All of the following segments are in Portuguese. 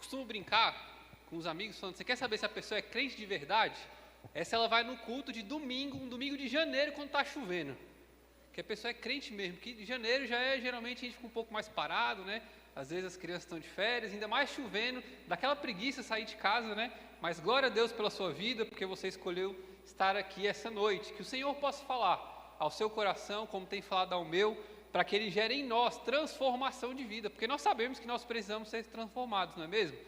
costumo brincar com os amigos falando, você quer saber se a pessoa é crente de verdade? Essa ela vai no culto de domingo, um domingo de janeiro, quando está chovendo. Que a pessoa é crente mesmo, que de janeiro geralmente a gente fica um pouco mais parado, né? Às vezes as crianças estão de férias, ainda mais chovendo, daquela preguiça sair de casa, né? Mas glória a Deus pela sua vida, porque você escolheu estar aqui essa noite. Que o Senhor possa falar ao seu coração, como tem falado ao meu, para que Ele gere em nós transformação de vida, porque nós sabemos que nós precisamos ser transformados, não é mesmo?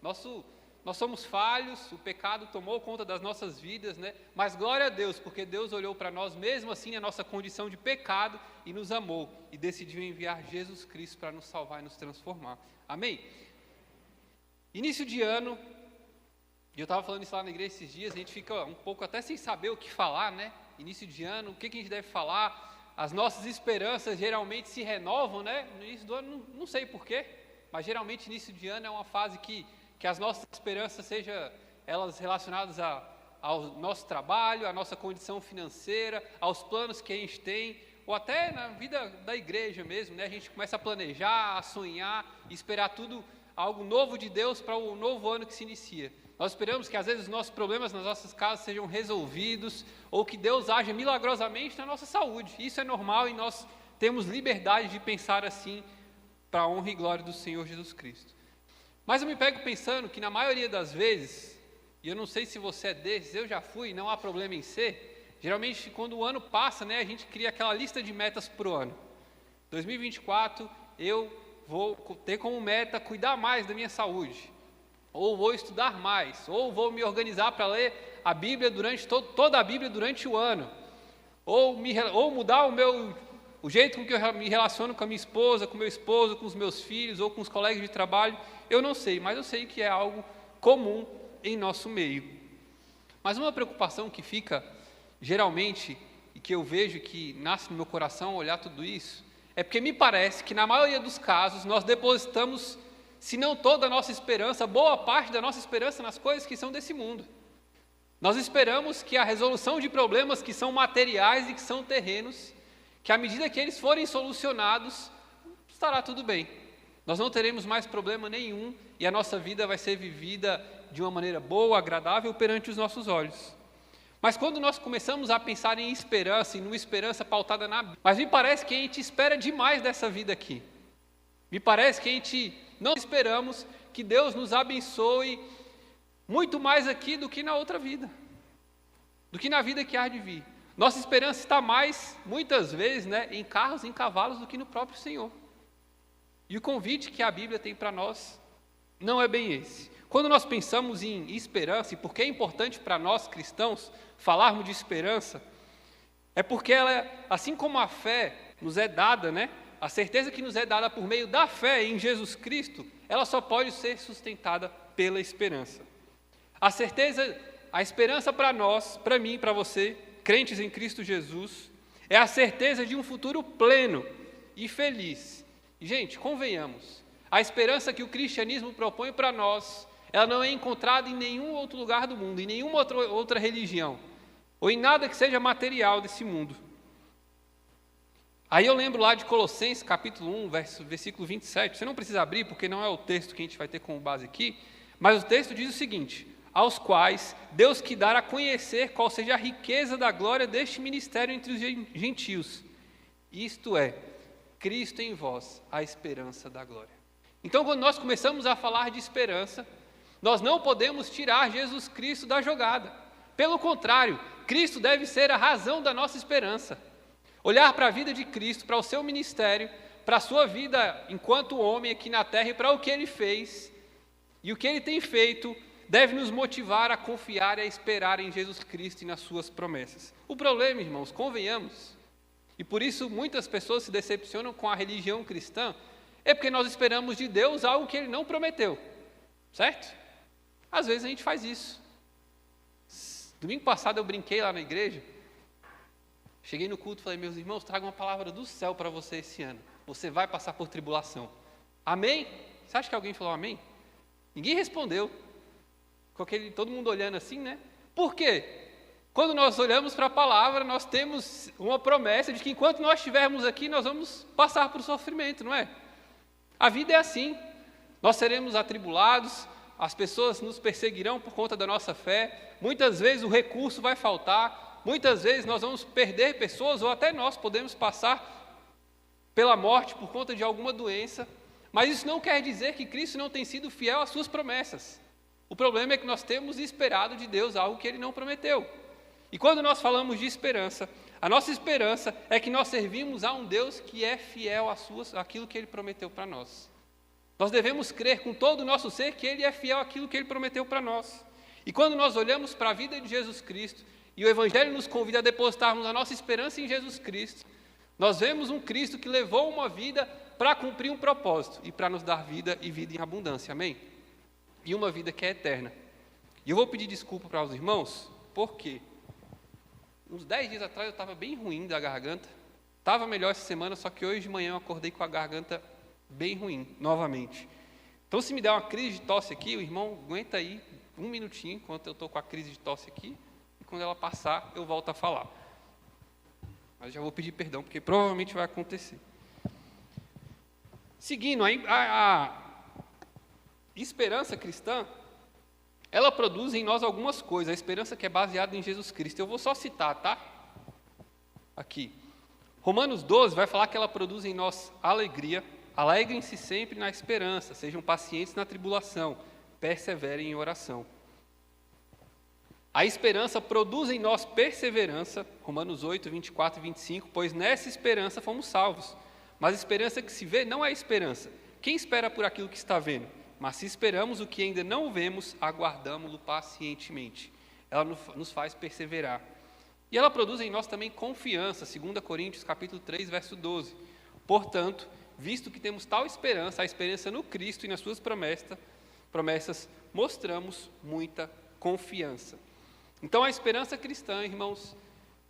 Nós somos falhos, o pecado tomou conta das nossas vidas, né? Mas glória a Deus, porque Deus olhou para nós mesmo assim, a nossa condição de pecado, e nos amou, e decidiu enviar Jesus Cristo para nos salvar e nos transformar. Amém? Início de ano, e eu estava falando isso lá na igreja esses dias, a gente fica um pouco até sem saber o que falar, né? Início de ano, o que a gente deve falar? As nossas esperanças geralmente se renovam, né? No início do ano, não sei porquê, mas geralmente início de ano é uma fase que as nossas esperanças sejam elas relacionadas ao nosso trabalho, à nossa condição financeira, aos planos que a gente tem, ou até na vida da igreja mesmo, né? A gente começa a planejar, a sonhar, esperar tudo, algo novo de Deus para o novo ano que se inicia. Nós esperamos que às vezes os nossos problemas nas nossas casas sejam resolvidos, ou que Deus haja milagrosamente na nossa saúde. Isso é normal e nós temos liberdade de pensar assim, para a honra e glória do Senhor Jesus Cristo. Mas eu me pego pensando que na maioria das vezes, e eu não sei se você é desses, eu já fui, não há problema em ser, geralmente quando o ano passa, né, a gente cria aquela lista de metas para o ano. 2024, eu vou ter como meta cuidar mais da minha saúde, ou vou estudar mais, ou vou me organizar para ler a Bíblia toda a Bíblia durante o ano, ou mudar o jeito com que eu me relaciono com a minha esposa, com o meu esposo, com os meus filhos, ou com os colegas de trabalho. Eu não sei, mas eu sei que é algo comum em nosso meio. Mas uma preocupação que fica, geralmente, e que eu vejo que nasce no meu coração ao olhar tudo isso, é porque me parece que na maioria dos casos nós depositamos, se não toda a nossa esperança, boa parte da nossa esperança nas coisas que são desse mundo. Nós esperamos que a resolução de problemas que são materiais e que são terrenos, que à medida que eles forem solucionados, estará tudo bem. Nós não teremos mais problema nenhum e a nossa vida vai ser vivida de uma maneira boa, agradável perante os nossos olhos. Mas quando nós começamos a pensar em esperança, e numa esperança pautada na Bíblia, mas me parece que a gente espera demais dessa vida aqui. Me parece que a gente não esperamos que Deus nos abençoe muito mais aqui do que na outra vida, do que na vida que há de vir. Nossa esperança está mais, muitas vezes, né, em carros, em cavalos, do que no próprio Senhor. E o convite que a Bíblia tem para nós não é bem esse. Quando nós pensamos em esperança, e por que é importante para nós cristãos falarmos de esperança, é porque ela, assim como a fé nos é dada, né, a certeza que nos é dada por meio da fé em Jesus Cristo, ela só pode ser sustentada pela esperança. A esperança para nós, para mim, para você, crentes em Cristo Jesus, é a certeza de um futuro pleno e feliz. E, gente, convenhamos, a esperança que o cristianismo propõe para nós, ela não é encontrada em nenhum outro lugar do mundo, em nenhuma outra religião, ou em nada que seja material desse mundo. Aí eu lembro lá de Colossenses, capítulo 1, versículo 27, você não precisa abrir, porque não é o texto que a gente vai ter como base aqui, mas o texto diz o seguinte: aos quais Deus que dará a conhecer qual seja a riqueza da glória deste ministério entre os gentios, isto é, Cristo em vós, a esperança da glória. Então, quando nós começamos a falar de esperança, nós não podemos tirar Jesus Cristo da jogada. Pelo contrário, Cristo deve ser a razão da nossa esperança. Olhar para a vida de Cristo, para o seu ministério, para a sua vida enquanto homem aqui na terra e para o que Ele fez e o que Ele tem feito, deve nos motivar a confiar e a esperar em Jesus Cristo e nas suas promessas. O problema, irmãos, convenhamos, e por isso muitas pessoas se decepcionam com a religião cristã, é porque nós esperamos de Deus algo que Ele não prometeu, certo? Às vezes a gente faz isso. Domingo passado eu brinquei lá na igreja, cheguei no culto e falei, meus irmãos, trago uma palavra do céu para você esse ano, você vai passar por tribulação. Amém? Você acha que alguém falou amém? Ninguém respondeu, com todo mundo olhando assim, né? Por quê? Quando nós olhamos para a palavra, nós temos uma promessa de que enquanto nós estivermos aqui, nós vamos passar por sofrimento, não é? A vida é assim. Nós seremos atribulados, as pessoas nos perseguirão por conta da nossa fé, muitas vezes o recurso vai faltar, muitas vezes nós vamos perder pessoas, ou até nós podemos passar pela morte por conta de alguma doença, mas isso não quer dizer que Cristo não tem sido fiel às suas promessas. O problema é que nós temos esperado de Deus algo que Ele não prometeu. E quando nós falamos de esperança, a nossa esperança é que nós servimos a um Deus que é fiel àquilo que Ele prometeu para nós. Nós devemos crer com todo o nosso ser que Ele é fiel àquilo que Ele prometeu para nós. E quando nós olhamos para a vida de Jesus Cristo, e o Evangelho nos convida a depositarmos a nossa esperança em Jesus Cristo, nós vemos um Cristo que levou uma vida para cumprir um propósito, e para nos dar vida e vida em abundância, amém? E uma vida que é eterna. E eu vou pedir desculpa para os irmãos, porque uns 10 dias atrás eu estava bem ruim da garganta, estava melhor essa semana, só que hoje de manhã eu acordei com a garganta bem ruim, novamente. Então, se me der uma crise de tosse aqui, o irmão aguenta aí um minutinho, enquanto eu estou com a crise de tosse aqui, e quando ela passar, eu volto a falar. Mas já vou pedir perdão, porque provavelmente vai acontecer. Seguindo, a esperança cristã, ela produz em nós algumas coisas, a esperança que é baseada em Jesus Cristo. Eu vou só citar, tá? Aqui. Romanos 12 vai falar que ela produz em nós alegria. Alegrem-se sempre na esperança, sejam pacientes na tribulação, perseverem em oração. A esperança produz em nós perseverança, Romanos 8, 24 e 25, pois nessa esperança fomos salvos. Mas a esperança que se vê não é esperança. Quem espera por aquilo que está vendo? Mas se esperamos o que ainda não vemos, aguardamo-lo pacientemente. Ela nos faz perseverar. E ela produz em nós também confiança, 2 Coríntios capítulo 3, verso 12. Portanto, visto que temos tal esperança, a esperança no Cristo e nas suas promessas, mostramos muita confiança. Então, a esperança cristã, irmãos,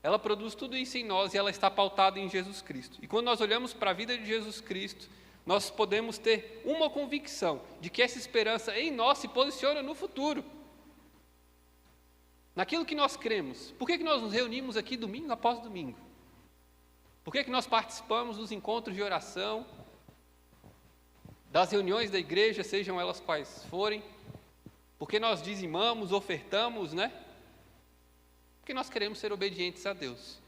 ela produz tudo isso em nós e ela está pautada em Jesus Cristo. E quando nós olhamos para a vida de Jesus Cristo, nós podemos ter uma convicção de que essa esperança em nós se posiciona no futuro. Naquilo que nós cremos. Por que nós nos reunimos aqui domingo após domingo? Por que nós participamos dos encontros de oração, das reuniões da igreja, sejam elas quais forem? Por que nós dizimamos, ofertamos, né? Porque nós queremos ser obedientes a Deus.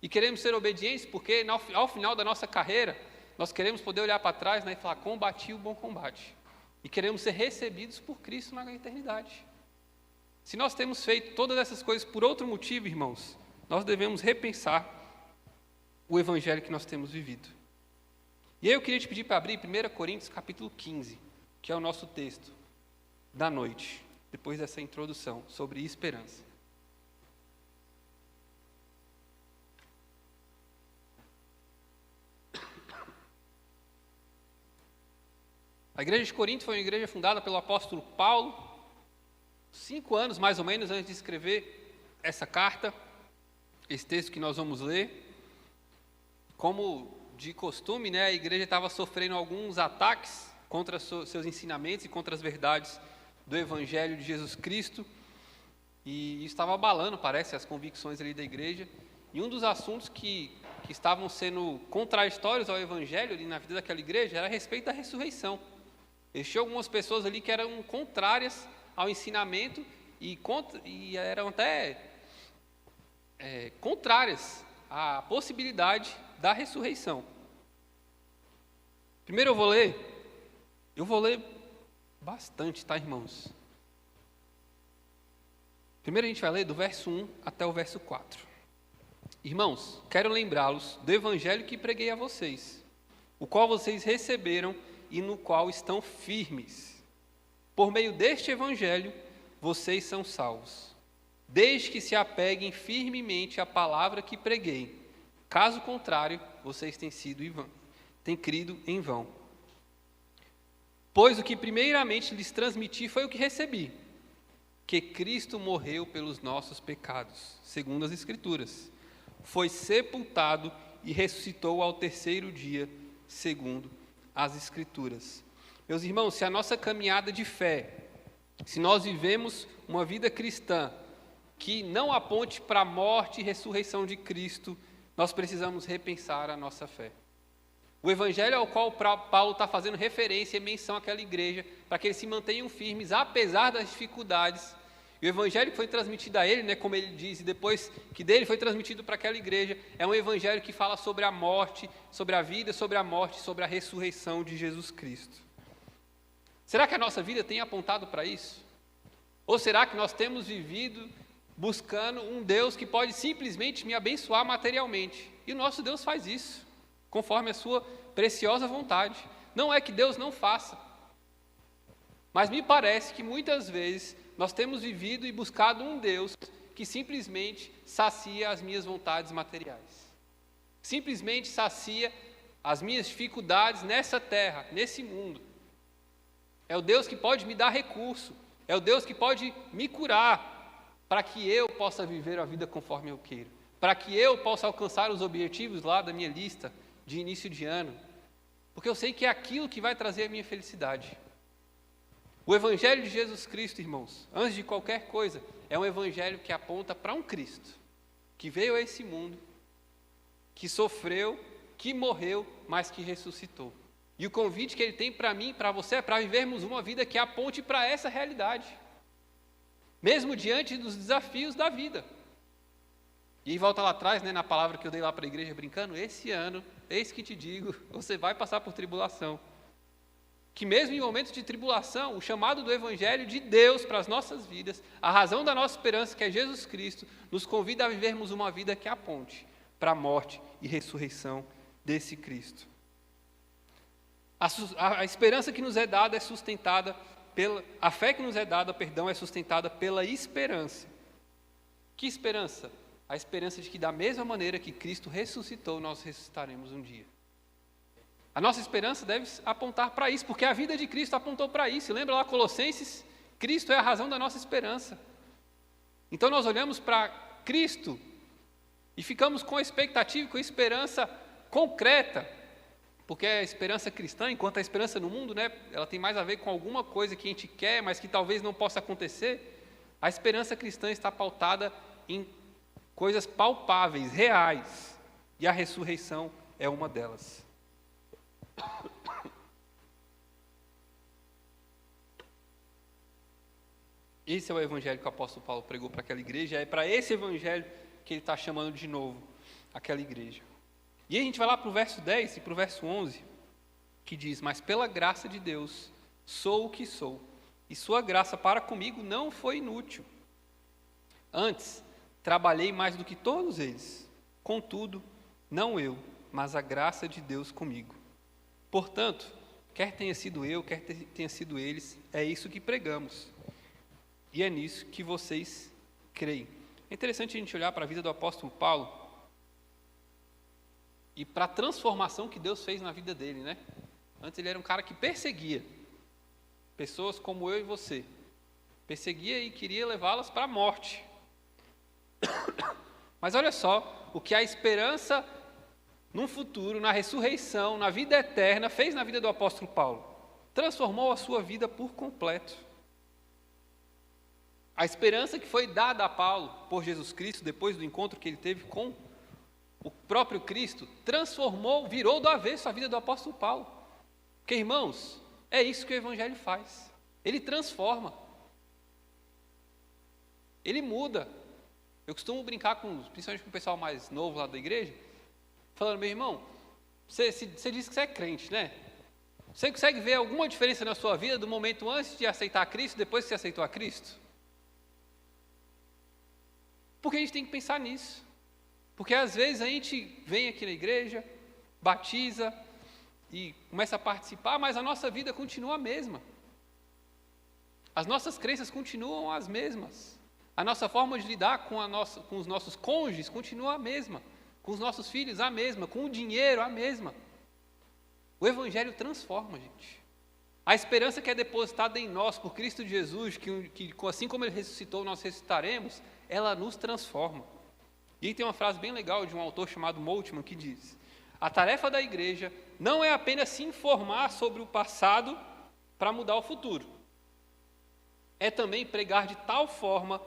E queremos ser obedientes porque ao final da nossa carreira, nós queremos poder olhar para trás, né, e falar, combati o bom combate. E queremos ser recebidos por Cristo na eternidade. Se nós temos feito todas essas coisas por outro motivo, irmãos, nós devemos repensar o evangelho que nós temos vivido. E aí eu queria te pedir para abrir 1 Coríntios capítulo 15, que é o nosso texto da noite, depois dessa introdução sobre esperança. A igreja de Corinto foi uma igreja fundada pelo apóstolo Paulo, 5 anos mais ou menos antes de escrever essa carta, esse texto que nós vamos ler. Como de costume, né, a igreja estava sofrendo alguns ataques contra seus ensinamentos e contra as verdades do Evangelho de Jesus Cristo, e isso estava abalando, parece, as convicções ali da igreja. E um dos assuntos que estavam sendo contraditórios ao Evangelho ali na vida daquela igreja era a respeito da ressurreição. Existiam algumas pessoas ali que eram contrárias ao ensinamento e eram até contrárias à possibilidade da ressurreição. Primeiro eu vou ler bastante, tá, irmãos? Primeiro a gente vai ler do verso 1 até o verso 4. Irmãos, quero lembrá-los do evangelho que preguei a vocês, o qual vocês receberam e no qual estão firmes. Por meio deste evangelho, vocês são salvos, desde que se apeguem firmemente à palavra que preguei. Caso contrário, vocês têm crido em vão. Pois o que primeiramente lhes transmiti foi o que recebi, que Cristo morreu pelos nossos pecados, segundo as Escrituras. Foi sepultado e ressuscitou ao terceiro dia, segundo as Escrituras. Meus irmãos, se a nossa caminhada de fé, se nós vivemos uma vida cristã que não aponte para a morte e ressurreição de Cristo, nós precisamos repensar a nossa fé. O evangelho ao qual Paulo está fazendo referência e menção àquela igreja, para que eles se mantenham firmes, apesar das dificuldades. E o evangelho que foi transmitido a ele, né, como ele diz, e depois que dele foi transmitido para aquela igreja, é um evangelho que fala sobre a morte, sobre a vida, sobre a morte, sobre a ressurreição de Jesus Cristo. Será que a nossa vida tem apontado para isso? Ou será que nós temos vivido buscando um Deus que pode simplesmente me abençoar materialmente? E o nosso Deus faz isso, conforme a sua preciosa vontade. Não é que Deus não faça, mas me parece que muitas vezes nós temos vivido e buscado um Deus que simplesmente sacia as minhas vontades materiais, simplesmente sacia as minhas dificuldades nessa terra, nesse mundo. É o Deus que pode me dar recurso, é o Deus que pode me curar, para que eu possa viver a vida conforme eu quero, para que eu possa alcançar os objetivos lá da minha lista de início de ano, porque eu sei que é aquilo que vai trazer a minha felicidade. O Evangelho de Jesus Cristo, irmãos, antes de qualquer coisa, é um Evangelho que aponta para um Cristo, que veio a esse mundo, que sofreu, que morreu, mas que ressuscitou. E o convite que Ele tem para mim e para você é para vivermos uma vida que aponte para essa realidade, mesmo diante dos desafios da vida. E aí volta lá atrás, né, na palavra que eu dei lá para a igreja brincando, esse ano, eis que te digo, você vai passar por tribulação. Que mesmo em momentos de tribulação, o chamado do Evangelho de Deus para as nossas vidas, a razão da nossa esperança, que é Jesus Cristo, nos convida a vivermos uma vida que aponte para a morte e ressurreição desse Cristo. A esperança que nos é dada é sustentada a fé que nos é dada, é sustentada pela esperança. Que esperança? A esperança de que da mesma maneira que Cristo ressuscitou, nós ressuscitaremos um dia. A nossa esperança deve apontar para isso, porque a vida de Cristo apontou para isso. Lembra lá Colossenses? Cristo é a razão da nossa esperança. Então nós olhamos para Cristo e ficamos com a expectativa, com a esperança concreta, porque a esperança cristã, enquanto a esperança no mundo, né, ela tem mais a ver com alguma coisa que a gente quer, mas que talvez não possa acontecer. A esperança cristã está pautada em coisas palpáveis, reais, e a ressurreição é uma delas. Esse é o evangelho que o apóstolo Paulo pregou para aquela igreja, é para esse evangelho que ele está chamando de novo aquela igreja. E aí a gente vai lá para o verso 10 e para o verso 11, que diz: mas pela graça de Deus sou o que sou, e sua graça para comigo não foi inútil. Antes, trabalhei mais do que todos eles, contudo, não eu, mas a graça de Deus comigo. Portanto, quer tenha sido eu, quer tenha sido eles, é isso que pregamos. E é nisso que vocês creem. É interessante a gente olhar para a vida do apóstolo Paulo e para a transformação que Deus fez na vida dele, né? Antes ele era um cara que perseguia pessoas como eu e você. Perseguia e queria levá-las para a morte. Mas olha só o que a esperança no futuro, na ressurreição, na vida eterna, fez na vida do apóstolo Paulo. Transformou a sua vida por completo. A esperança que foi dada a Paulo por Jesus Cristo, depois do encontro que ele teve com o próprio Cristo, transformou, virou do avesso a vida do apóstolo Paulo. Porque, irmãos, é isso que o Evangelho faz. Ele transforma. Ele muda. Eu costumo brincar principalmente com o pessoal mais novo lá da igreja, falando: meu irmão, você diz que você é crente, né? Você consegue ver alguma diferença na sua vida do momento antes de aceitar a Cristo, depois que você aceitou a Cristo? Porque a gente tem que pensar nisso. Porque às vezes a gente vem aqui na igreja, batiza e começa a participar, mas a nossa vida continua a mesma. As nossas crenças continuam as mesmas. A nossa forma de lidar com os nossos cônjuges continua a mesma. Com os nossos filhos, a mesma. Com o dinheiro, a mesma. O Evangelho transforma, gente. A esperança que é depositada em nós por Cristo Jesus, que assim como Ele ressuscitou, nós ressuscitaremos, ela nos transforma. E aí tem uma frase bem legal de um autor chamado Moltmann que diz: a tarefa da igreja não é apenas se informar sobre o passado para mudar o futuro. É também pregar de tal forma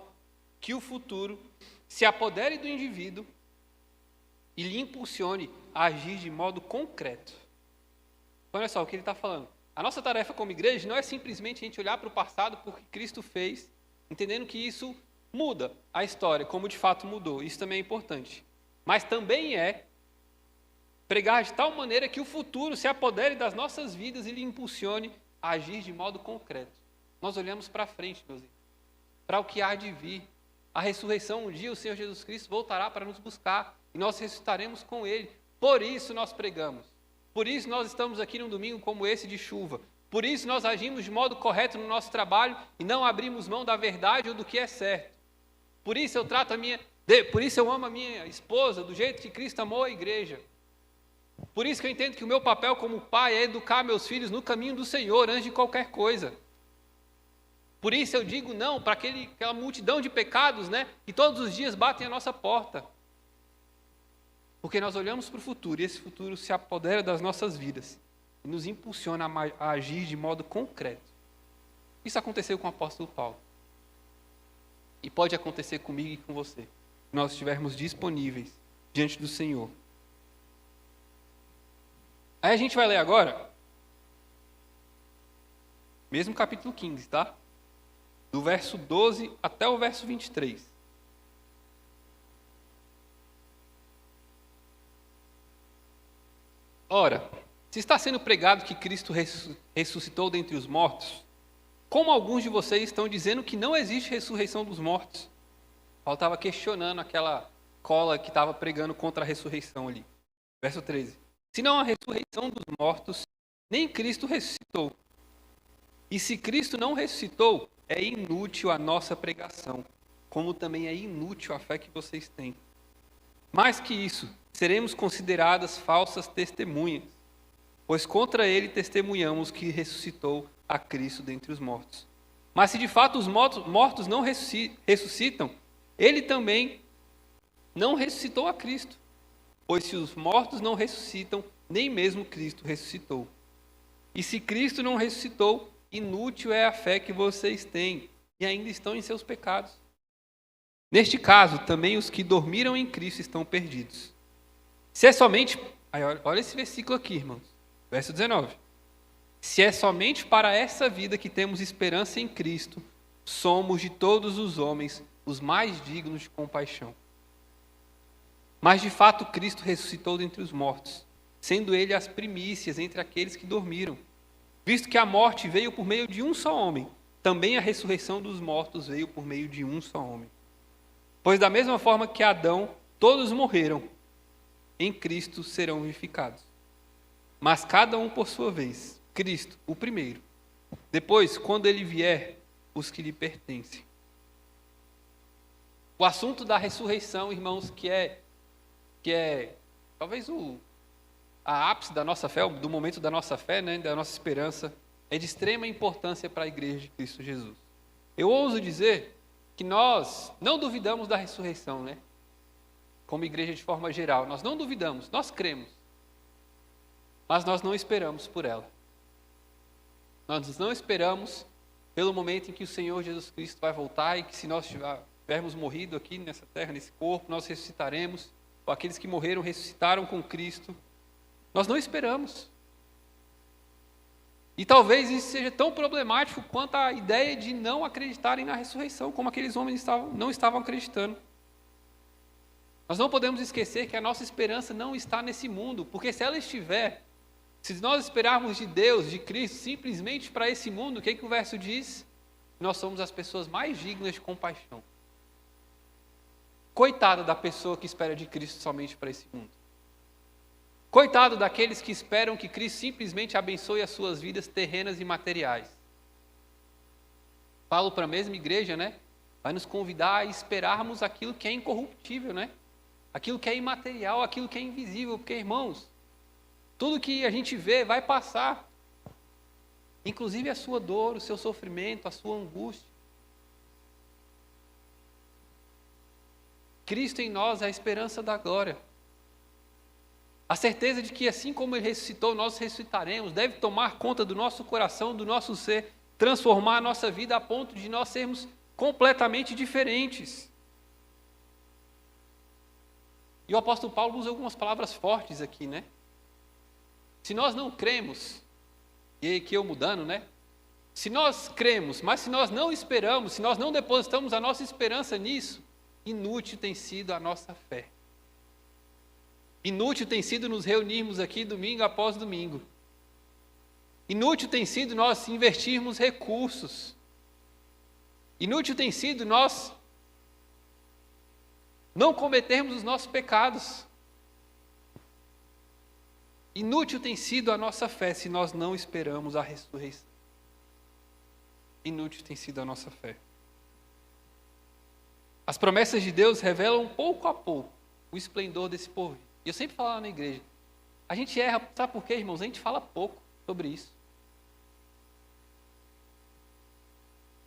que o futuro se apodere do indivíduo e lhe impulsione a agir de modo concreto. Então, olha só o que ele está falando. A nossa tarefa como igreja não é simplesmente a gente olhar para o passado porque Cristo fez, entendendo que isso muda a história, como de fato mudou. Isso também é importante. Mas também é pregar de tal maneira que o futuro se apodere das nossas vidas e lhe impulsione a agir de modo concreto. Nós olhamos para frente, meus irmãos, para o que há de vir. A ressurreição, um dia o Senhor Jesus Cristo voltará para nos buscar e nós ressuscitaremos com Ele. Por isso nós pregamos. Por isso nós estamos aqui num domingo como esse de chuva. Por isso nós agimos de modo correto no nosso trabalho e não abrimos mão da verdade ou do que é certo. Por isso eu amo a minha esposa do jeito que Cristo amou a igreja. Por isso que eu entendo que o meu papel como pai é educar meus filhos no caminho do Senhor antes de qualquer coisa. Por isso eu digo não para aquela multidão de pecados, né, que todos os dias batem a nossa porta. Porque nós olhamos para o futuro e esse futuro se apodera das nossas vidas e nos impulsiona a agir de modo concreto. Isso aconteceu com o apóstolo Paulo. E pode acontecer comigo e com você, se nós estivermos disponíveis diante do Senhor. Aí a gente vai ler agora, mesmo capítulo 15, tá? Do verso 12 até o verso 23. Ora, se está sendo pregado que Cristo ressuscitou dentre os mortos, como alguns de vocês estão dizendo que não existe ressurreição dos mortos? Paulo estava questionando aquela cola que estava pregando contra a ressurreição ali. Verso 13. Se não há ressurreição dos mortos, nem Cristo ressuscitou. E se Cristo não ressuscitou, é inútil a nossa pregação, como também é inútil a fé que vocês têm. Mais que isso, seremos consideradas falsas testemunhas, pois contra ele testemunhamos que ressuscitou a Cristo dentre os mortos. Mas se de fato os mortos não ressuscitam, ele também não ressuscitou a Cristo. Pois se os mortos não ressuscitam, nem mesmo Cristo ressuscitou. E se Cristo não ressuscitou, inútil é a fé que vocês têm e ainda estão em seus pecados. Neste caso, também os que dormiram em Cristo estão perdidos. Se é somente... Olha esse versículo aqui, irmãos. Verso 19. Se é somente para essa vida que temos esperança em Cristo, somos de todos os homens os mais dignos de compaixão. Mas de fato Cristo ressuscitou dentre os mortos, sendo ele as primícias entre aqueles que dormiram. Visto que a morte veio por meio de um só homem, também a ressurreição dos mortos veio por meio de um só homem. Pois da mesma forma que Adão, todos morreram, em Cristo serão vivificados. Mas cada um por sua vez, Cristo, o primeiro. Depois, quando ele vier, os que lhe pertencem. O assunto da ressurreição, irmãos, que é talvez a ápice da nossa fé, do momento da nossa fé, né, da nossa esperança, é de extrema importância para a igreja de Cristo Jesus. Eu ouso dizer que nós não duvidamos da ressurreição, né? Como igreja de forma geral, nós não duvidamos, nós cremos, mas nós não esperamos por ela. Nós não esperamos pelo momento em que o Senhor Jesus Cristo vai voltar e que se nós tivermos morrido aqui nessa terra, nesse corpo, nós ressuscitaremos, ou aqueles que morreram ressuscitaram com Cristo. Nós não esperamos. E talvez isso seja tão problemático quanto a ideia de não acreditarem na ressurreição, como aqueles homens não estavam acreditando. Nós não podemos esquecer que a nossa esperança não está nesse mundo, porque se ela estiver, se nós esperarmos de Deus, de Cristo, simplesmente para esse mundo, o que o verso diz? Nós somos as pessoas mais dignas de compaixão. Coitada da pessoa que espera de Cristo somente para esse mundo. Coitado daqueles que esperam que Cristo simplesmente abençoe as suas vidas terrenas e materiais. Paulo, para a mesma igreja, né? Vai nos convidar a esperarmos aquilo que é incorruptível, né? Aquilo que é imaterial, aquilo que é invisível. Porque, irmãos, tudo que a gente vê vai passar. Inclusive a sua dor, o seu sofrimento, a sua angústia. Cristo em nós é a esperança da glória. A certeza de que assim como Ele ressuscitou, nós ressuscitaremos, deve tomar conta do nosso coração, do nosso ser, transformar a nossa vida a ponto de nós sermos completamente diferentes. E o apóstolo Paulo usa algumas palavras fortes aqui, né? Se nós não cremos, e aí que eu mudando, né? Se nós cremos, mas se nós não esperamos, se nós não depositamos a nossa esperança nisso, inútil tem sido a nossa fé. Inútil tem sido nos reunirmos aqui domingo após domingo. Inútil tem sido nós investirmos recursos. Inútil tem sido nós não cometermos os nossos pecados. Inútil tem sido a nossa fé se nós não esperamos a ressurreição. Inútil tem sido a nossa fé. As promessas de Deus revelam pouco a pouco o esplendor desse povo. E eu sempre falo lá na igreja, a gente erra, sabe por quê, irmãos? A gente fala pouco sobre isso.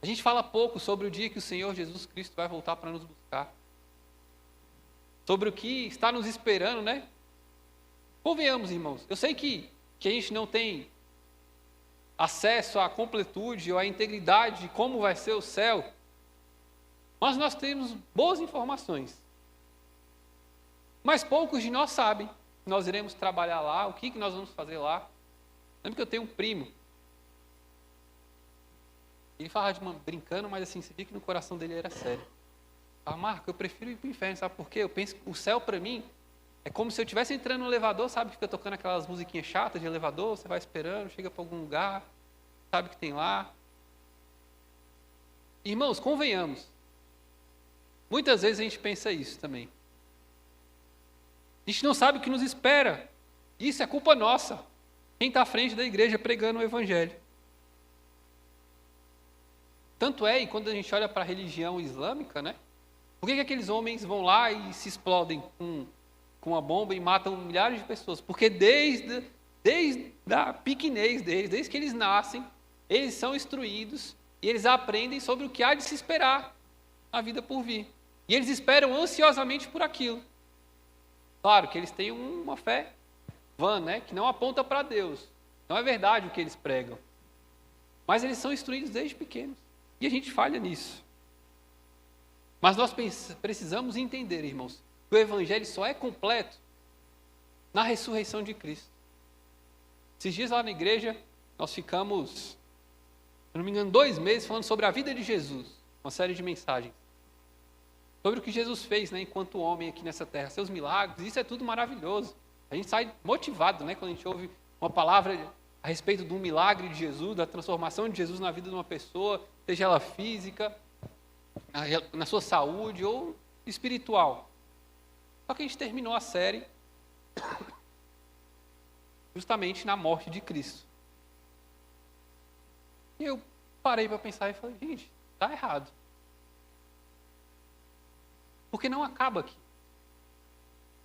A gente fala pouco sobre o dia que o Senhor Jesus Cristo vai voltar para nos buscar. Sobre o que está nos esperando, né? Convenhamos, irmãos. Eu sei que a gente não tem acesso à completude ou à integridade de como vai ser o céu, mas nós temos boas informações. Mas poucos de nós sabem que nós iremos trabalhar lá, o que nós vamos fazer lá. Lembra que eu tenho um primo. Ele falava brincando, mas assim, você via que no coração dele era sério. Ah, Marco, eu prefiro ir para o inferno, sabe por quê? Eu penso que o céu para mim é como se eu estivesse entrando no elevador, sabe? Fica tocando aquelas musiquinhas chatas de elevador, você vai esperando, chega para algum lugar, sabe que tem lá. Irmãos, convenhamos. Muitas vezes a gente pensa isso também. A gente não sabe o que nos espera. Isso é culpa nossa. Quem está à frente da igreja pregando o evangelho. Tanto é, e quando a gente olha para a religião islâmica, né? Por que aqueles homens vão lá e se explodem com uma bomba e matam milhares de pessoas? Porque desde a pequenez deles, desde que eles nascem, eles são instruídos e eles aprendem sobre o que há de se esperar na vida por vir. E eles esperam ansiosamente por aquilo. Claro que eles têm uma fé vã, né? Que não aponta para Deus. Não é verdade o que eles pregam. Mas eles são instruídos desde pequenos. E a gente falha nisso. Mas nós precisamos entender, irmãos, que o evangelho só é completo na ressurreição de Cristo. Esses dias lá na igreja, nós ficamos, se não me engano, 2 meses falando sobre a vida de Jesus. Uma série de mensagens. Sobre o que Jesus fez, né, enquanto homem aqui nessa terra. Seus milagres, isso é tudo maravilhoso. A gente sai motivado, né, quando a gente ouve uma palavra a respeito de um milagre de Jesus, da transformação de Jesus na vida de uma pessoa, seja ela física, na sua saúde ou espiritual. Só que a gente terminou a série justamente na morte de Cristo. E eu parei para pensar e falei, gente, está errado. Porque não acaba aqui.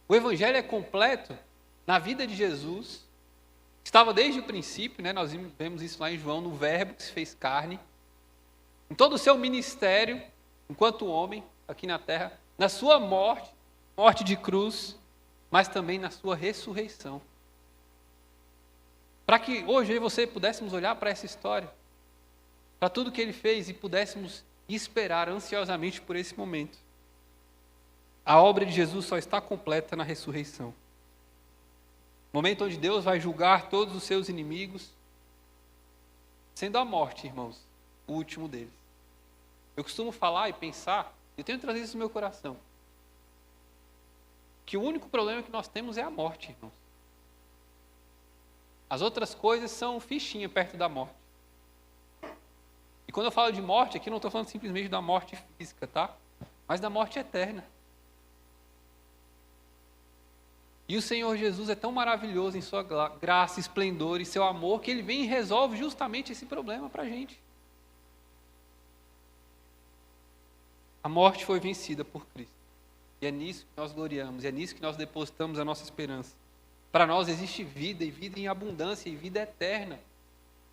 O evangelho é completo na vida de Jesus. Estava desde o princípio, né? Nós vemos isso lá em João, no verbo que se fez carne. Em todo o seu ministério, enquanto homem, aqui na terra, na sua morte, morte de cruz, mas também na sua ressurreição. Para que hoje eu e você pudéssemos olhar para essa história, para tudo que ele fez e pudéssemos esperar ansiosamente por esse momento. A obra de Jesus só está completa na ressurreição. Momento onde Deus vai julgar todos os seus inimigos, sendo a morte, irmãos, o último deles. Eu costumo falar e pensar, eu tenho trazido isso no meu coração, que o único problema que nós temos é a morte, irmãos. As outras coisas são fichinha perto da morte. E quando eu falo de morte, aqui não estou falando simplesmente da morte física, tá? Mas da morte eterna. E o Senhor Jesus é tão maravilhoso em sua graça, esplendor e seu amor, que ele vem e resolve justamente esse problema para a gente. A morte foi vencida por Cristo. E é nisso que nós gloriamos, é nisso que nós depositamos a nossa esperança. Para nós existe vida, e vida em abundância, e vida eterna.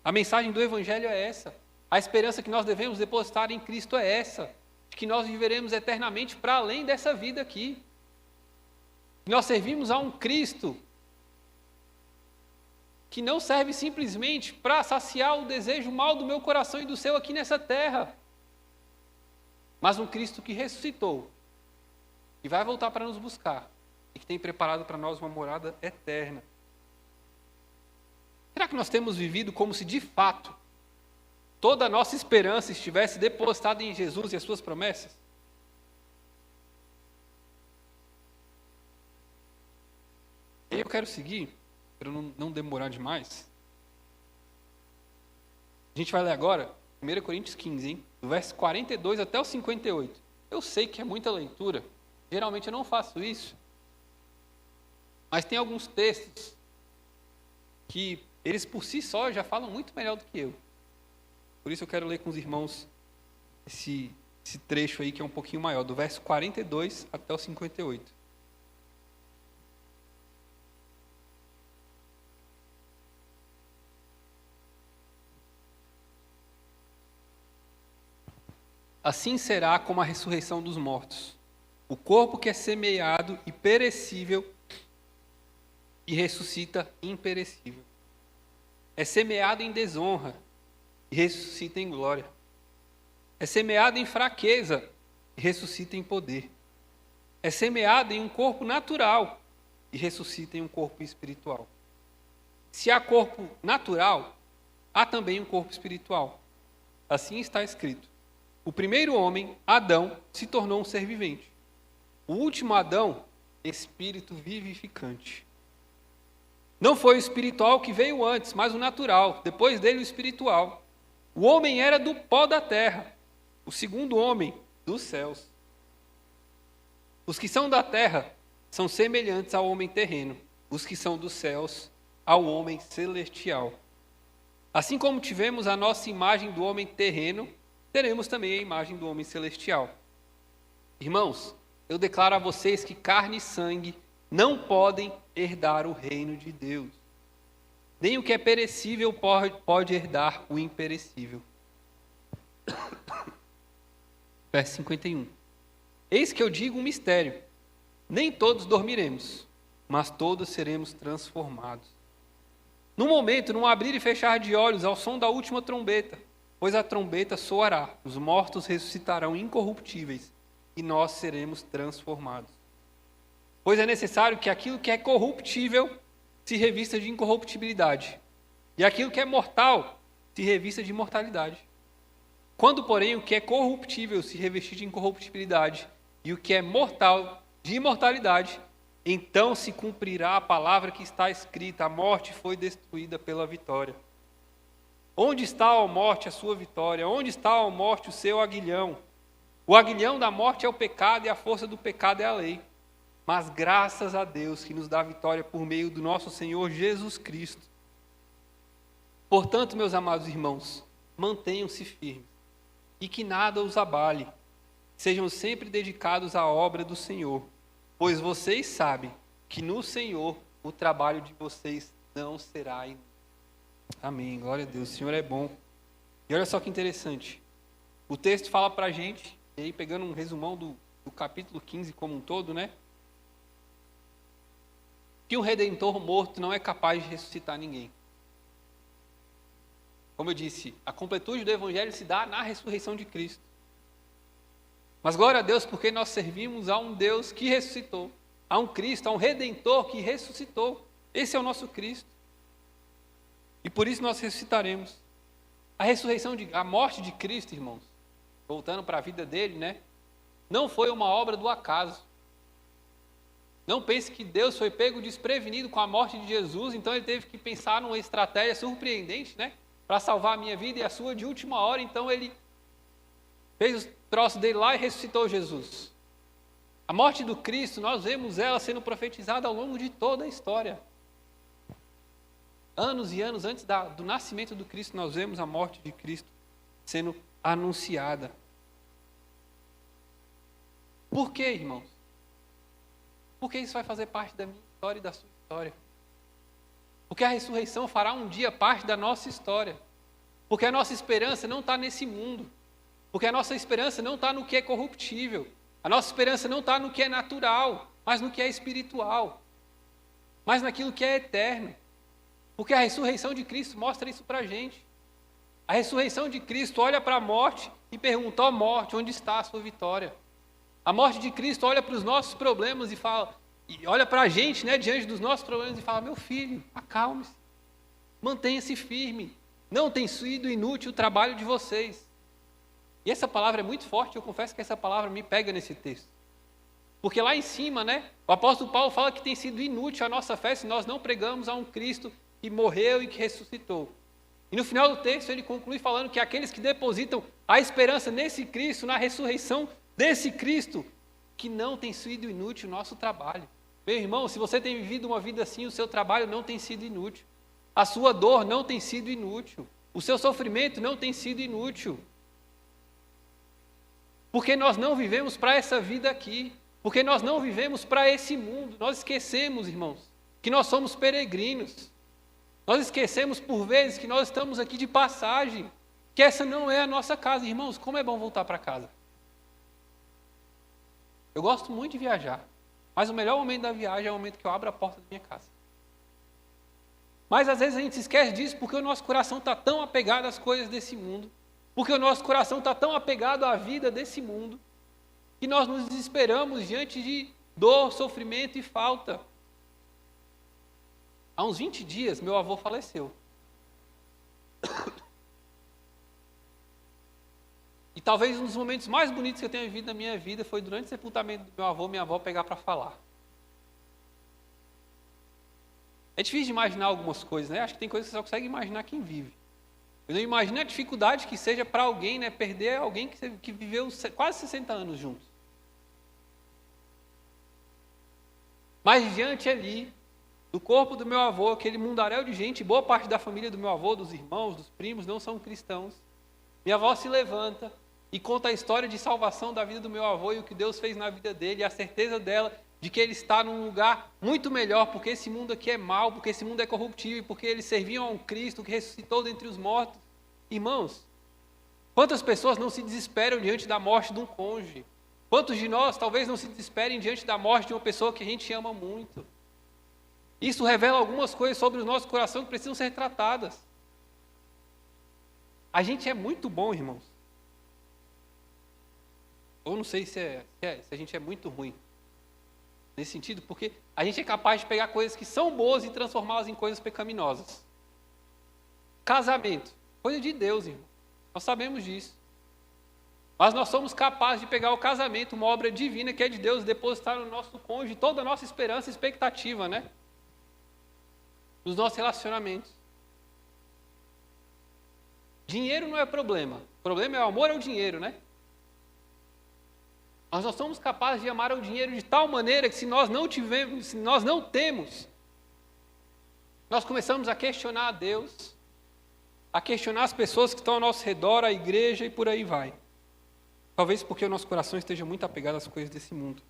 A mensagem do Evangelho é essa. A esperança que nós devemos depositar em Cristo é essa, de que nós viveremos eternamente para além dessa vida aqui. Nós servimos a um Cristo que não serve simplesmente para saciar o desejo mal do meu coração e do seu aqui nessa terra, mas um Cristo que ressuscitou e vai voltar para nos buscar e que tem preparado para nós uma morada eterna. Será que nós temos vivido como se de fato toda a nossa esperança estivesse depositada em Jesus e as suas promessas? Eu quero seguir, para não demorar demais. A gente vai ler agora 1 Coríntios 15, hein? Do verso 42 até o 58. Eu sei que é muita leitura, geralmente eu não faço isso, mas tem alguns textos que eles por si só já falam muito melhor do que eu. Por isso eu quero ler com os irmãos esse trecho aí que é um pouquinho maior, do verso 42 até o 58. Assim será como a ressurreição dos mortos. O corpo que é semeado e perecível e ressuscita imperecível. É semeado em desonra e ressuscita em glória. É semeado em fraqueza e ressuscita em poder. É semeado em um corpo natural e ressuscita em um corpo espiritual. Se há corpo natural, há também um corpo espiritual. Assim está escrito. O primeiro homem, Adão, se tornou um ser vivente. O último Adão, espírito vivificante. Não foi o espiritual que veio antes, mas o natural, depois dele o espiritual. O homem era do pó da terra, o segundo homem, dos céus. Os que são da terra são semelhantes ao homem terreno, os que são dos céus, ao homem celestial. Assim como tivemos a nossa imagem do homem terreno, teremos também a imagem do homem celestial. Irmãos, eu declaro a vocês que carne e sangue não podem herdar o reino de Deus. Nem o que é perecível pode herdar o imperecível. Verso 51. Eis que eu digo um mistério. Nem todos dormiremos, mas todos seremos transformados. No momento, num abrir e fechar de olhos, ao som da última trombeta, pois a trombeta soará, os mortos ressuscitarão incorruptíveis, e nós seremos transformados. Pois é necessário que aquilo que é corruptível se revista de incorruptibilidade, e aquilo que é mortal se revista de imortalidade. Quando, porém, o que é corruptível se revestir de incorruptibilidade, e o que é mortal de imortalidade, então se cumprirá a palavra que está escrita: a morte foi destruída pela vitória. Onde está, ó morte, a sua vitória? Onde está, ó morte, o seu aguilhão? O aguilhão da morte é o pecado e a força do pecado é a lei. Mas graças a Deus que nos dá vitória por meio do nosso Senhor Jesus Cristo. Portanto, meus amados irmãos, mantenham-se firmes e que nada os abale. Sejam sempre dedicados à obra do Senhor, pois vocês sabem que no Senhor o trabalho de vocês não será inútil. Amém, glória a Deus, o Senhor é bom. E olha só que interessante, o texto fala para a gente, e aí pegando um resumão do capítulo 15 como um todo, né? Que um redentor morto não é capaz de ressuscitar ninguém. Como eu disse, a completude do Evangelho se dá na ressurreição de Cristo. Mas glória a Deus porque nós servimos a um Deus que ressuscitou, a um Cristo, a um Redentor que ressuscitou. Esse é o nosso Cristo. E por isso nós ressuscitaremos. A morte de Cristo, irmãos, voltando para a vida dele, né? Não foi uma obra do acaso. Não pense que Deus foi pego desprevenido com a morte de Jesus, então ele teve que pensar numa estratégia surpreendente, né? Para salvar a minha vida e a sua de última hora, então ele fez o troço dele lá e ressuscitou Jesus. A morte do Cristo, nós vemos ela sendo profetizada ao longo de toda a história. Anos e anos antes do nascimento do Cristo, nós vemos a morte de Cristo sendo anunciada. Por quê, irmãos? Porque isso vai fazer parte da minha história e da sua história. Porque a ressurreição fará um dia parte da nossa história. Porque a nossa esperança não está nesse mundo. Porque a nossa esperança não está no que é corruptível. A nossa esperança não está no que é natural, mas no que é espiritual. Mas naquilo que é eterno. Porque a ressurreição de Cristo mostra isso para a gente. A ressurreição de Cristo olha para a morte e pergunta: ó morte, onde está a sua vitória? A morte de Cristo olha para os nossos problemas e olha para a gente, né, diante dos nossos problemas e fala: meu filho, acalme-se. mantenha-se firme. Não tem sido inútil o trabalho de vocês. E essa palavra é muito forte, eu confesso que essa palavra me pega nesse texto. Porque lá em cima, né, o apóstolo Paulo fala que tem sido inútil a nossa fé se nós não pregamos a um Cristo que morreu e que ressuscitou. E no final do texto ele conclui falando que aqueles que depositam a esperança nesse Cristo, na ressurreição desse Cristo, que não tem sido inútil o nosso trabalho. Meu irmão, se você tem vivido uma vida assim, o seu trabalho não tem sido inútil. A sua dor não tem sido inútil. O seu sofrimento não tem sido inútil. Porque nós não vivemos para essa vida aqui. Porque nós não vivemos para esse mundo. Nós esquecemos, irmãos, que nós somos peregrinos. Nós esquecemos por vezes que nós estamos aqui de passagem. Que essa não é a nossa casa. Irmãos, como é bom voltar para casa. Eu gosto muito de viajar. Mas o melhor momento da viagem é o momento que eu abro a porta da minha casa. Mas às vezes a gente se esquece disso porque o nosso coração está tão apegado às coisas desse mundo. Porque o nosso coração está tão apegado à vida desse mundo. Que nós nos desesperamos diante de dor, sofrimento e falta. Há uns 20 dias, meu avô faleceu. E talvez um dos momentos mais bonitos que eu tenha vivido na minha vida foi durante o sepultamento do meu avô, minha avó pegar para falar. É difícil de imaginar algumas coisas, né? Acho que tem coisas que você só consegue imaginar quem vive. Eu não imagino a dificuldade que seja para alguém, né, perder alguém que viveu quase 60 anos juntos. Mas diante ali, do corpo do meu avô, aquele mundaréu de gente, boa parte da família do meu avô, dos irmãos, dos primos, não são cristãos. Minha avó se levanta e conta a história de salvação da vida do meu avô e o que Deus fez na vida dele, e a certeza dela de que ele está num lugar muito melhor, porque esse mundo aqui é mau, porque esse mundo é corruptível, porque eles serviam a um Cristo que ressuscitou dentre os mortos. Irmãos, quantas pessoas não se desesperam diante da morte de um cônjuge? Quantos de nós talvez não se desesperem diante da morte de uma pessoa que a gente ama muito? Isso revela algumas coisas sobre o nosso coração que precisam ser tratadas. A gente é muito bom, irmãos. Ou não sei se a gente é muito ruim. Nesse sentido, porque a gente é capaz de pegar coisas que são boas e transformá-las em coisas pecaminosas. Casamento, coisa de Deus, irmão. Nós sabemos disso. Mas nós somos capazes de pegar o casamento, uma obra divina que é de Deus, e depositar no nosso cônjuge toda a nossa esperança e expectativa, né? Nos nossos relacionamentos. Dinheiro não é problema. O problema é o amor ao dinheiro, né? Nós não somos capazes de amar ao dinheiro de tal maneira que se nós não temos, nós começamos a questionar a Deus, a questionar as pessoas que estão ao nosso redor, a igreja e por aí vai. Talvez porque o nosso coração esteja muito apegado às coisas desse mundo.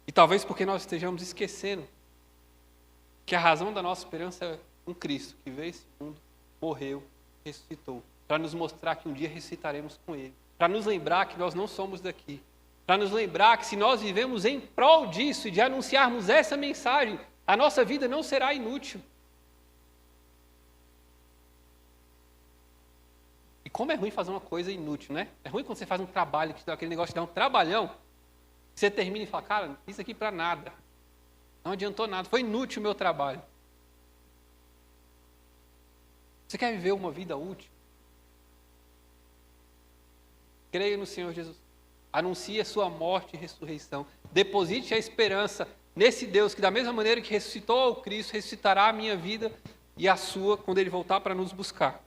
E talvez porque nós estejamos esquecendo que a razão da nossa esperança é um Cristo que veio a esse mundo, morreu, ressuscitou, para nos mostrar que um dia ressuscitaremos com Ele. Para nos lembrar que nós não somos daqui. Para nos lembrar que se nós vivemos em prol disso e de anunciarmos essa mensagem, a nossa vida não será inútil. E como é ruim fazer uma coisa inútil, né? É ruim quando você faz um trabalho, que aquele negócio de dar um trabalhão, que você termina e fala, cara, isso aqui para nada. Não adiantou nada, foi inútil o meu trabalho. Você quer viver uma vida útil? Creia no Senhor Jesus. Anuncie a sua morte e ressurreição. Deposite a esperança nesse Deus que, da mesma maneira que ressuscitou ao Cristo, ressuscitará a minha vida e a sua quando Ele voltar para nos buscar.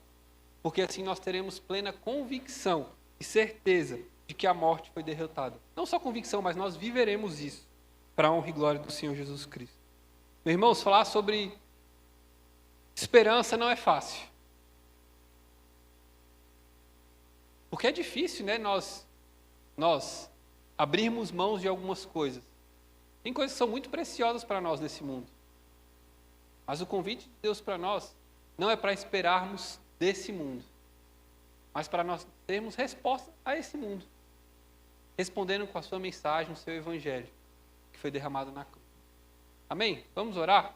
Porque assim nós teremos plena convicção e certeza de que a morte foi derrotada. Não só convicção, mas nós viveremos isso para a honra e glória do Senhor Jesus Cristo. Meus irmãos, falar sobre esperança não é fácil. Porque é difícil, né, nós abrirmos mãos de algumas coisas. Tem coisas que são muito preciosas para nós nesse mundo. Mas o convite de Deus para nós não é para esperarmos desse mundo, mas para nós termos resposta a esse mundo, respondendo com a sua mensagem, o seu evangelho, que foi derramado na cruz. Amém? Vamos orar?